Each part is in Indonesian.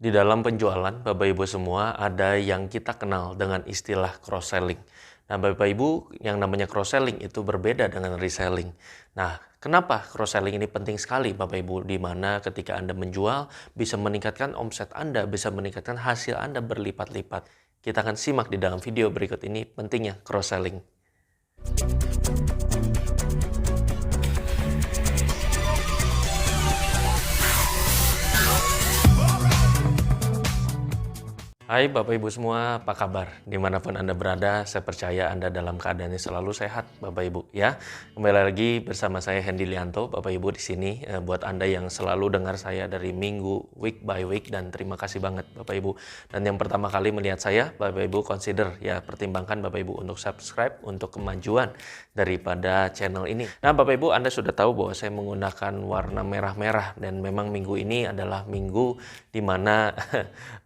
Di dalam penjualan, Bapak Ibu semua, ada yang kita kenal dengan istilah cross-selling. Nah, Bapak Ibu, yang namanya cross-selling itu berbeda dengan reselling. Nah, kenapa cross-selling ini penting sekali, Bapak Ibu? Di mana ketika Anda menjual, bisa meningkatkan omset Anda, bisa meningkatkan hasil Anda berlipat-lipat. Kita akan simak di dalam video berikut ini pentingnya cross-selling. Hai Bapak Ibu semua, apa kabar? Dimanapun Anda berada, saya percaya Anda dalam keadaan yang selalu sehat, Bapak Ibu ya. Kembali lagi bersama saya Hendy Lianto, Bapak Ibu di sini buat Anda yang selalu dengar saya dari minggu, week by week, dan terima kasih banget Bapak Ibu. Dan yang pertama kali melihat saya, Bapak Ibu consider ya, pertimbangkan Bapak Ibu untuk subscribe untuk kemajuan daripada channel ini. Nah Bapak Ibu, Anda sudah tahu bahwa saya menggunakan warna merah-merah, dan memang minggu ini adalah minggu di mana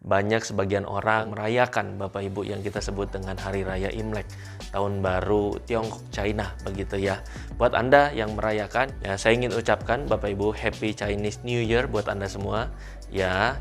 banyak sebagian orang merayakan Bapak Ibu yang kita sebut dengan Hari Raya Imlek, Tahun Baru Tiongkok China begitu ya. Buat Anda yang merayakan, ya saya ingin ucapkan Bapak Ibu Happy Chinese New Year buat Anda semua. Ya,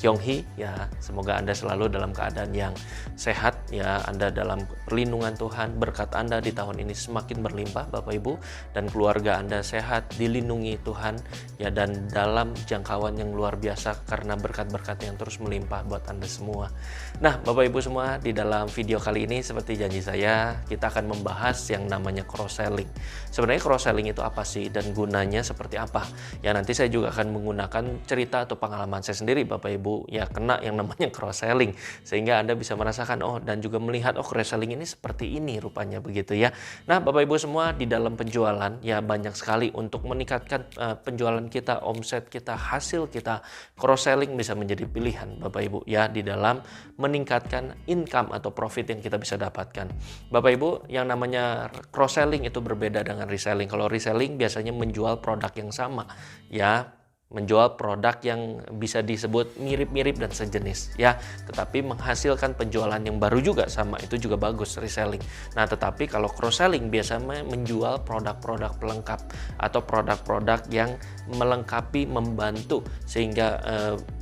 Kyonghee ya, semoga Anda selalu dalam keadaan yang sehat ya, Anda dalam perlindungan Tuhan, berkat Anda di tahun ini semakin berlimpah Bapak Ibu, dan keluarga Anda sehat, dilindungi Tuhan ya, dan dalam jangkauan yang luar biasa karena berkat-berkat yang terus melimpah buat Anda semua. Nah, Bapak Ibu semua, di dalam video kali ini seperti janji saya, kita akan membahas yang namanya cross-selling. Sebenarnya cross-selling itu apa sih dan gunanya seperti apa? Ya nanti saya juga akan menggunakan cerita atau pengalaman saya sendiri Bapak Ibu ya, kena yang namanya cross-selling, sehingga Anda bisa merasakan dan juga melihat cross-selling ini seperti ini rupanya begitu ya. Nah Bapak Ibu semua, di dalam penjualan ya banyak sekali untuk meningkatkan penjualan kita, omset kita, hasil kita. Cross-selling bisa menjadi pilihan Bapak Ibu ya, di dalam meningkatkan income atau profit yang kita bisa dapatkan. Bapak Ibu, yang namanya cross-selling itu berbeda dengan reselling. Kalau reselling biasanya menjual produk yang sama ya, menjual produk yang bisa disebut mirip-mirip dan sejenis ya, tetapi menghasilkan penjualan yang baru juga sama, itu juga bagus reselling. Nah tetapi kalau cross-selling biasanya menjual produk-produk pelengkap atau produk-produk yang melengkapi, membantu sehingga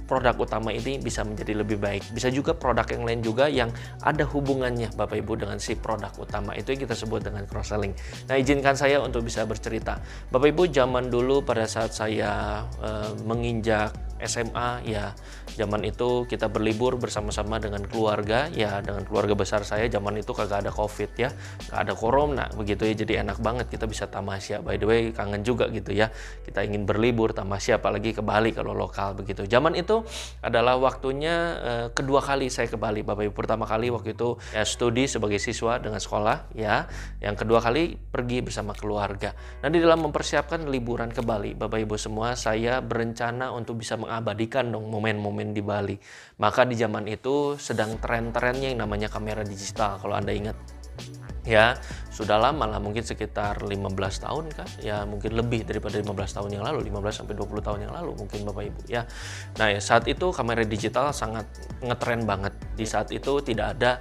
produk utama ini bisa menjadi lebih baik. Bisa juga produk yang lain juga yang ada hubungannya Bapak Ibu dengan si produk utama, itu yang kita sebut dengan cross-selling. Nah izinkan saya untuk bisa bercerita. Bapak Ibu, zaman dulu pada saat saya menginjak SMA ya, zaman itu kita berlibur bersama-sama dengan keluarga ya, dengan keluarga besar saya. Zaman itu kagak ada covid ya, gak ada corona begitu ya, jadi enak banget kita bisa tamasya. By the way, kangen juga gitu ya, kita ingin berlibur tamasya apalagi ke Bali kalau lokal begitu. Zaman itu adalah waktunya kedua kali saya ke Bali Bapak Ibu. Pertama kali waktu itu ya studi sebagai siswa dengan sekolah ya, yang kedua kali pergi bersama keluarga. Nah di dalam mempersiapkan liburan ke Bali Bapak Ibu semua, saya berencana untuk bisa mengabadikan dong momen-momen di Bali. Maka di zaman itu sedang tren-trennya yang namanya kamera digital, kalau Anda ingat ya, sudah lama lah, mungkin sekitar 15 tahun kan ya, mungkin lebih daripada 15 tahun yang lalu, 15 sampai 20 tahun yang lalu mungkin Bapak Ibu ya. Nah ya, saat itu kamera digital sangat ngetren banget. Di saat itu tidak ada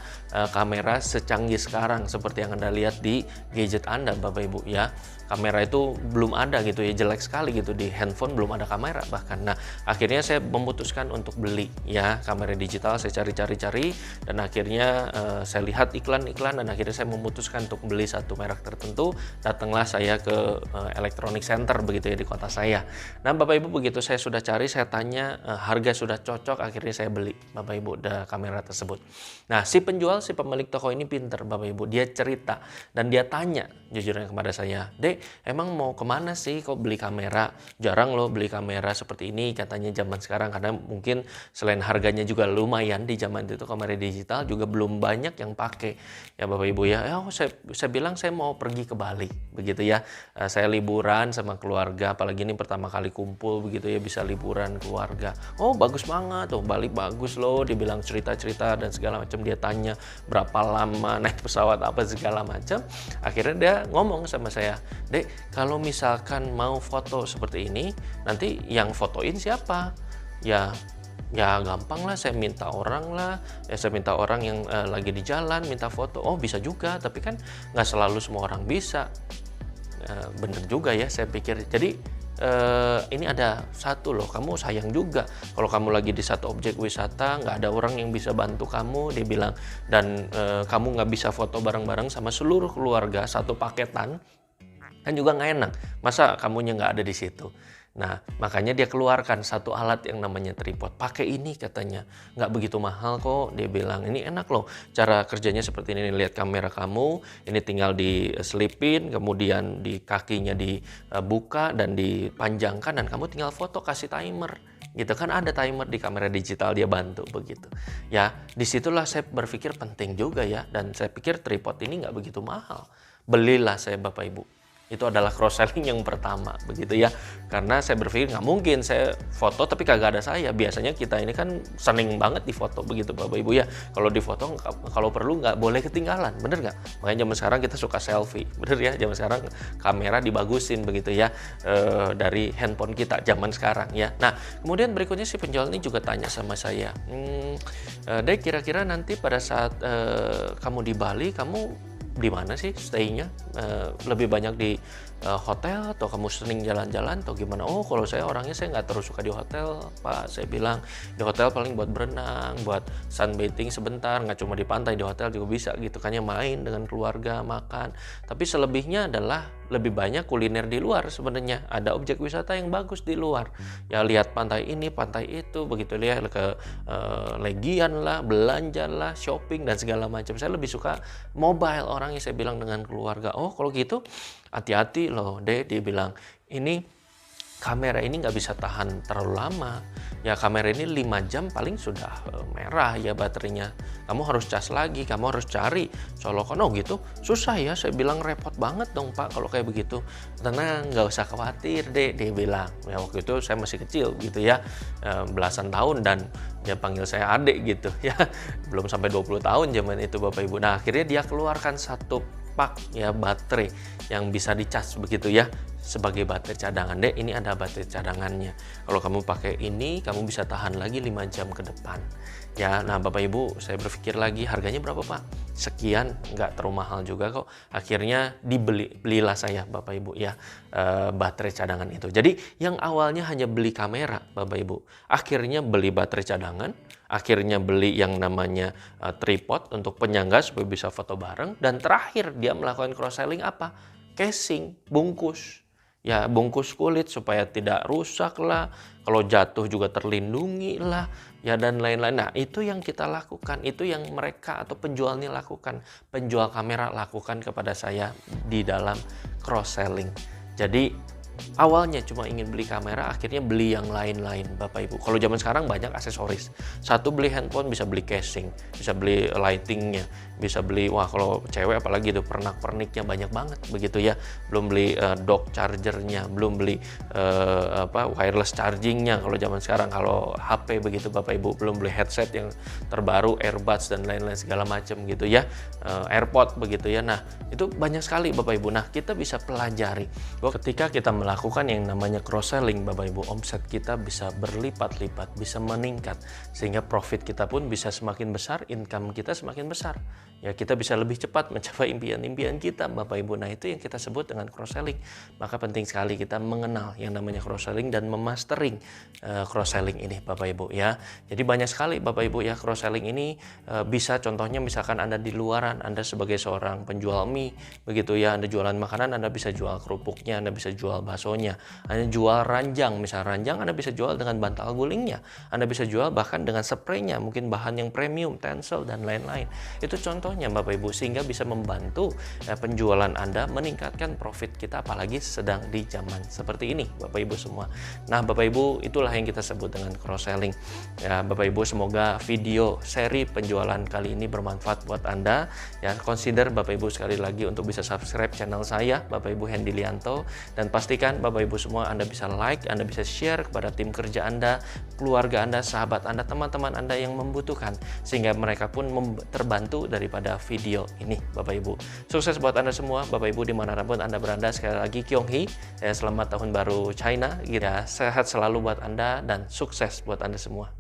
kamera secanggih sekarang seperti yang Anda lihat di gadget Anda Bapak Ibu ya. Kamera itu belum ada gitu ya, jelek sekali gitu, di handphone belum ada kamera bahkan. Nah akhirnya saya memutuskan untuk beli ya kamera digital. Saya cari-cari dan akhirnya saya lihat iklan-iklan, dan akhirnya saya memutuskan untuk beli satu merek tertentu. Datanglah saya ke Electronic Center begitu ya di kota saya. Nah Bapak Ibu, begitu saya sudah cari, saya tanya harga sudah cocok, akhirnya saya beli Bapak Ibu kamera tersebut. Nah si penjual, si pemilik toko ini pinter Bapak Ibu, dia cerita dan dia tanya jujurnya kepada saya, "Dek, emang mau kemana sih kok beli kamera? Jarang loh beli kamera seperti ini," katanya zaman sekarang, karena mungkin selain harganya juga lumayan di zaman itu, kamera digital juga belum banyak yang pakai ya Bapak Ibu ya. Saya bilang saya mau pergi ke Bali begitu ya. Saya liburan sama keluarga, apalagi ini pertama kali kumpul begitu ya, bisa liburan keluarga. "Oh bagus banget tuh, Bali bagus loh," dibilang, cerita-cerita dan segala macam. Dia tanya berapa lama naik pesawat apa segala macam. Akhirnya dia ngomong sama saya, "Dek, kalau misalkan mau foto seperti ini, nanti yang fotoin siapa?" Ya gampang lah, saya minta orang lah ya, saya minta orang yang lagi di jalan minta foto. "Oh bisa juga, tapi kan nggak selalu semua orang bisa." Bener juga ya, saya pikir. Jadi ini ada satu loh, kamu sayang juga kalau kamu lagi di satu objek wisata nggak ada orang yang bisa bantu kamu, dia bilang, dan kamu nggak bisa foto bareng-bareng sama seluruh keluarga satu paketan, kan juga nggak enak. Masa kamunya nggak ada di situ? Nah, makanya dia keluarkan satu alat yang namanya tripod. Pakai ini katanya, nggak begitu mahal kok. Dia bilang, ini enak loh. Cara kerjanya seperti ini, lihat kamera kamu, ini tinggal diselipin, kemudian di kakinya dibuka dan dipanjangkan, dan kamu tinggal foto, kasih timer. Gitu kan, ada timer di kamera digital, dia bantu begitu. Ya, disitulah saya berpikir penting juga ya, dan saya pikir tripod ini nggak begitu mahal. Belilah saya Bapak Ibu. Itu adalah cross selling yang pertama begitu ya, karena saya berpikir nggak mungkin saya foto tapi kagak ada saya. Biasanya kita ini kan seneng banget di foto begitu Bapak Ibu ya, kalau di foto kalau perlu nggak boleh ketinggalan, bener nggak? Makanya zaman sekarang kita suka selfie, bener ya, zaman sekarang kamera dibagusin begitu ya, dari handphone kita zaman sekarang ya. Nah, kemudian berikutnya si penjual ini juga tanya sama saya, Dek, kira-kira nanti pada saat kamu di Bali, kamu di mana sih stay-nya? Lebih banyak di hotel atau kamu sering jalan-jalan atau gimana? Oh, kalau saya orangnya saya nggak terus suka di hotel, Pak. Saya bilang di hotel paling buat berenang, buat sunbathing sebentar, nggak cuma di pantai, di hotel juga bisa gitu kan ya, main dengan keluarga, makan. Tapi selebihnya adalah lebih banyak kuliner di luar sebenarnya. Ada objek wisata yang bagus di luar. Ya lihat pantai ini, pantai itu, begitu lihat ke Legian lah, belanja lah, shopping dan segala macam. Saya lebih suka mobile orangnya, saya bilang dengan keluarga. Oh, kalau gitu hati-hati loh, Dek, dia bilang. Ini kamera ini nggak bisa tahan terlalu lama. Ya kamera ini 5 jam paling sudah merah ya baterainya. Kamu harus cas lagi, kamu harus cari colokan. Oh gitu, susah ya. Saya bilang repot banget dong Pak kalau kayak begitu. Tenang, nggak usah khawatir Dek, dia bilang. Ya waktu itu saya masih kecil gitu ya, belasan tahun, dan dia panggil saya adik gitu ya. Belum sampai 20 tahun zaman itu Bapak Ibu. Nah akhirnya dia keluarkan satu pak ya baterai yang bisa dicas begitu ya, sebagai baterai cadangan. Dek, ini ada baterai cadangannya. Kalau kamu pakai ini, kamu bisa tahan lagi 5 jam ke depan. Ya, nah Bapak Ibu, saya berpikir lagi, harganya berapa Pak? Sekian, nggak terlalu mahal juga kok. Akhirnya belilah saya Bapak Ibu ya, baterai cadangan itu. Jadi yang awalnya hanya beli kamera Bapak Ibu, akhirnya beli baterai cadangan, akhirnya beli yang namanya tripod untuk penyangga supaya bisa foto bareng, dan terakhir dia melakukan cross selling apa? Casing, bungkus. Ya, bungkus kulit supaya tidak rusak lah, kalau jatuh juga terlindungi lah, ya dan lain-lain. Nah, itu yang kita lakukan, itu yang mereka atau penjualnya lakukan, penjual kamera lakukan kepada saya di dalam cross selling. Jadi awalnya cuma ingin beli kamera, akhirnya beli yang lain-lain Bapak Ibu. Kalau zaman sekarang banyak aksesoris. Satu beli handphone bisa beli casing, bisa beli lightingnya, bisa beli, wah kalau cewek apalagi itu pernak-perniknya banyak banget begitu ya. Belum beli dock chargernya, belum beli wireless chargingnya kalau zaman sekarang. Kalau HP begitu Bapak Ibu, belum beli headset yang terbaru, earbuds dan lain-lain segala macam gitu ya, AirPod begitu ya. Nah itu banyak sekali Bapak Ibu. Nah kita bisa pelajari bahwa ketika kita melakukan yang namanya cross selling Bapak Ibu, omset kita bisa berlipat-lipat, bisa meningkat, sehingga profit kita pun bisa semakin besar, income kita semakin besar. Ya kita bisa lebih cepat mencapai impian-impian kita Bapak Ibu. Nah itu yang kita sebut dengan cross selling. Maka penting sekali kita mengenal yang namanya cross selling dan memastering cross selling ini Bapak Ibu ya. Jadi banyak sekali Bapak Ibu ya, cross selling ini bisa, contohnya misalkan Anda di luaran, Anda sebagai seorang penjual mie begitu ya, Anda jualan makanan, Anda bisa jual kerupuknya, Anda bisa jual baksonya, Anda jual ranjang, misal ranjang Anda bisa jual dengan bantal gulingnya, Anda bisa jual bahkan dengan spraynya, mungkin bahan yang premium, tencel dan lain-lain. Itu contohnya Bapak Ibu, sehingga bisa membantu penjualan Anda meningkatkan profit kita, apalagi sedang di zaman seperti ini Bapak Ibu semua. Nah Bapak Ibu, itulah yang kita sebut dengan cross selling ya Bapak Ibu. Semoga video seri penjualan kali ini bermanfaat buat Anda ya. Consider Bapak Ibu sekali lagi untuk bisa subscribe channel saya Bapak Ibu Hendy Lianto, dan pastikan Bapak Ibu semua Anda bisa like, Anda bisa share kepada tim kerja Anda, keluarga Anda, sahabat Anda, teman-teman Anda yang membutuhkan, sehingga mereka pun terbantu daripada video ini Bapak Ibu. Sukses buat Anda semua Bapak Ibu dimanapun Anda berada. Sekali lagi Kyung Hee, selamat tahun baru China ya, sehat selalu buat Anda dan sukses buat Anda semua.